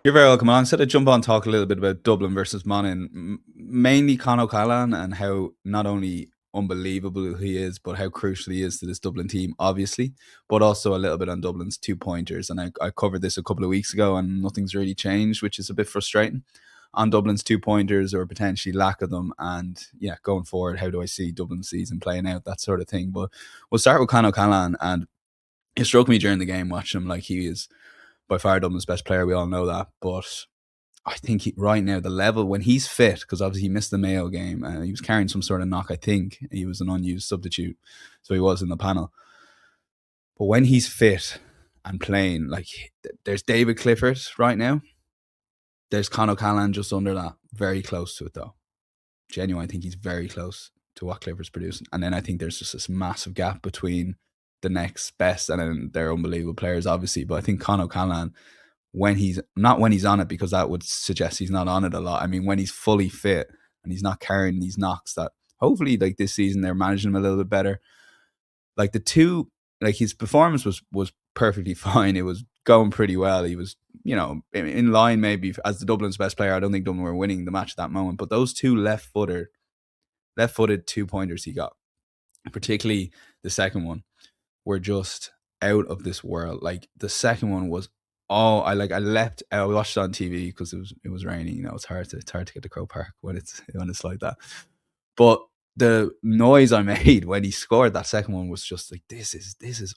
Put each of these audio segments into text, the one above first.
You're very welcome on. Instead of jump on talk a little bit about Dublin versus Monaghan, mainly Con O'Callaghan and how not only unbelievable he is, but how crucial he is to this Dublin team, obviously, but also a little bit on Dublin's 2 pointers. And I covered this a couple of weeks ago, and nothing's really changed, which is a bit frustrating on Dublin's 2 pointers or potentially lack of them. And yeah, going forward, how do I see Dublin's season playing out, that sort of thing. But we'll start with Con O'Callaghan, and it struck me during the game watching him like he is by far Dublin's best player. We all know that, but I think right now the level when he's fit, because obviously he missed the Mayo game, he was carrying some sort of knock. I think he was an unused substitute, so he was in the panel. But when he's fit and playing, like there's David Clifford right now, there's Con O'Callaghan just under that, very close to it though. Genuine, I think he's very close to what Clifford's producing, and then I think there's just this massive gap between the next best and then they're unbelievable players, obviously. But I think Con O'Callaghan, when he's not when he's on it, because that would suggest he's not on it a lot. I mean, when he's fully fit and he's not carrying these knocks, that hopefully like this season they're managing him a little bit better. Like the two, like his performance was perfectly fine. It was going pretty well. He was, in line maybe as the Dublin's best player. I don't think Dublin were winning the match at that moment, but those two left-footed 2 pointers he got, particularly the second one, were just out of this world. Like the second one was I leapt. I watched it on TV because it was raining. It's hard to get to Croke Park when it's like that. But the noise I made when he scored that second one was just like, this is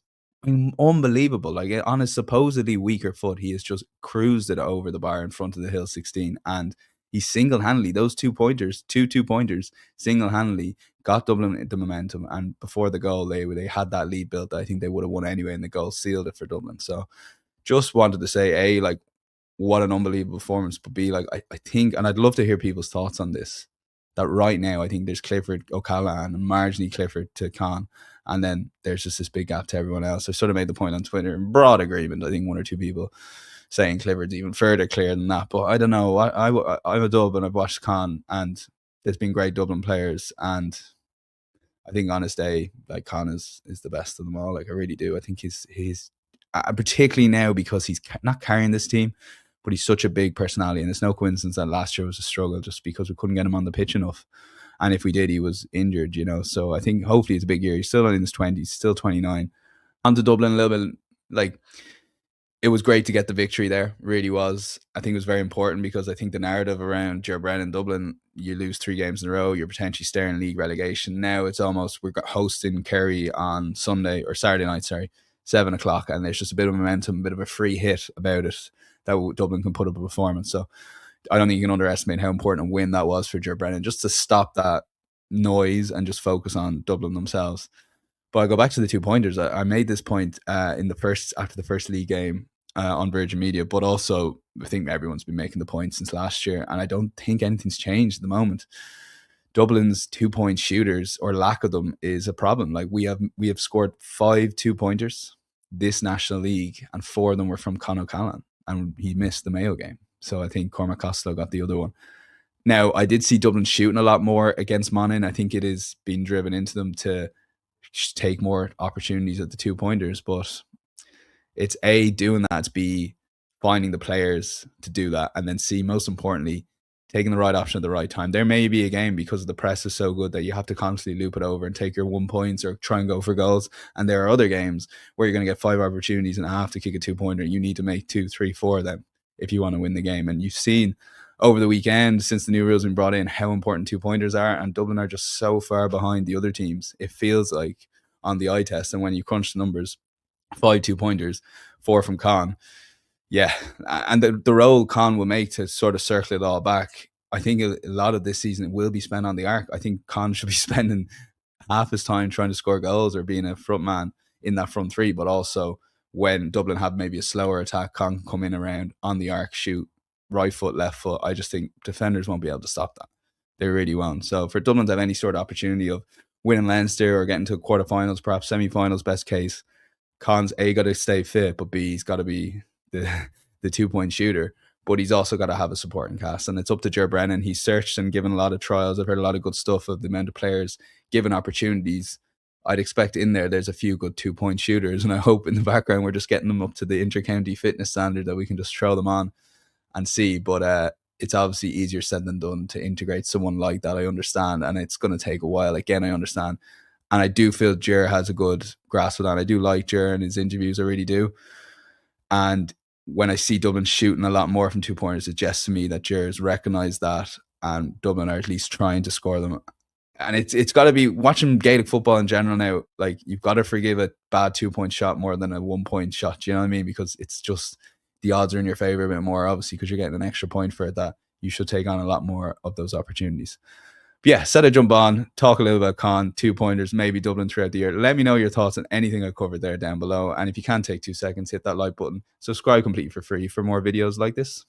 unbelievable. Like on his supposedly weaker foot, he has just cruised it over the bar in front of the Hill 16, and he single-handedly, those 2 pointers, two pointers, single-handedly got Dublin the momentum. And before the goal, they had that lead built. I think they would have won anyway, and the goal sealed it for Dublin. So just wanted to say, A, like, what an unbelievable performance, but B, like, I think, and I'd love to hear people's thoughts on this, that right now I think there's Clifford, O'Callaghan, and marginally Clifford to Con, and then there's just this big gap to everyone else. I sort of made the point on Twitter in broad agreement. I think one or two people saying Clifford's even further clear than that. But I don't know. I'm a Dub and I've watched Con, and there's been great Dublin players. And I think on his day, like Con is the best of them all. Like I really do. I think he's particularly now because he's not carrying this team, but he's such a big personality. And it's no coincidence that last year was a struggle just because we couldn't get him on the pitch enough. And if we did, he was injured, So I think hopefully it's a big year. He's still in his 20s, still 29. On to Dublin a little bit, like, it was great to get the victory there, really was. I think it was very important because I think the narrative around Ger Brennan, Dublin, you lose 3 games in a row, you're potentially staring league relegation. Now it's almost, we're hosting Kerry on Sunday or Saturday night, 7 o'clock, and there's just a bit of momentum, a bit of a free hit about it that Dublin can put up a performance. So I don't think you can underestimate how important a win that was for Ger Brennan, just to stop that noise and just focus on Dublin themselves. But I go back to the 2 pointers. I made this point after the first league game on Virgin Media, but also I think everyone's been making the point since last year, and I don't think anything's changed at the moment. Dublin's 2-point shooters, or lack of them, is a problem. Like we have scored 5 2-pointers this National League, and 4 of them were from Con O'Callaghan, and he missed the Mayo game. So I think Cormac Costello got the other one. Now, I did see Dublin shooting a lot more against Monaghan. I think it is being driven into them to take more opportunities at the 2-pointers, but it's A, doing that, it's B, finding the players to do that, and then C, most importantly, taking the right option at the right time. There may be a game because the press is so good that you have to constantly loop it over and take your 1 points or try and go for goals. And there are other games where you're going to get 5 opportunities and have to kick a 2-pointer. You need to make 2, 3, 4 of them if you want to win the game. And you've seen over the weekend, since the new rules have been brought in, how important 2-pointers are, and Dublin are just so far behind the other teams. It feels like on the eye test, and when you crunch the numbers, 5 2-pointers, 4 from Con. Yeah, and the role Con will make to sort of circle it all back, I think a lot of this season will be spent on the arc. I think Con should be spending half his time trying to score goals or being a front man in that front three, but also when Dublin have maybe a slower attack, Con can come in around on the arc, shoot, right foot, left foot. I just think defenders won't be able to stop that. They really won't. So for Dublin to have any sort of opportunity of winning Leinster or getting to quarterfinals, perhaps semi-finals, best case, Con's A, got to stay fit, but B, he's got to be the 2-point shooter. But he's also got to have a supporting cast. And it's up to Ger Brennan. He's searched and given a lot of trials. I've heard a lot of good stuff of the amount of players given opportunities. I'd expect in there's a few good 2-point shooters. And I hope in the background we're just getting them up to the inter-county fitness standard that we can just throw them on and see. But it's obviously easier said than done to integrate someone like that. I understand, and it's going to take a while. Again, I understand, and I do feel Ger has a good grasp of that. I do like Ger in his interviews, I really do. And when I see Dublin shooting a lot more from 2 pointers, it suggests to me that Ger's recognised that, and Dublin are at least trying to score them. And it's got to be watching Gaelic football in general now. Like, you've got to forgive a bad 2 point shot more than a 1 point shot. Do you know what I mean? Because it's just the odds are in your favor a bit more, obviously, because you're getting an extra point for it. That you should take on a lot more of those opportunities. But yeah, set a jump on, talk a little about Con, 2 pointers, maybe Dublin throughout the year. Let me know your thoughts on anything I covered there down below. And if you can take 2 seconds, hit that like button. Subscribe completely for free for more videos like this.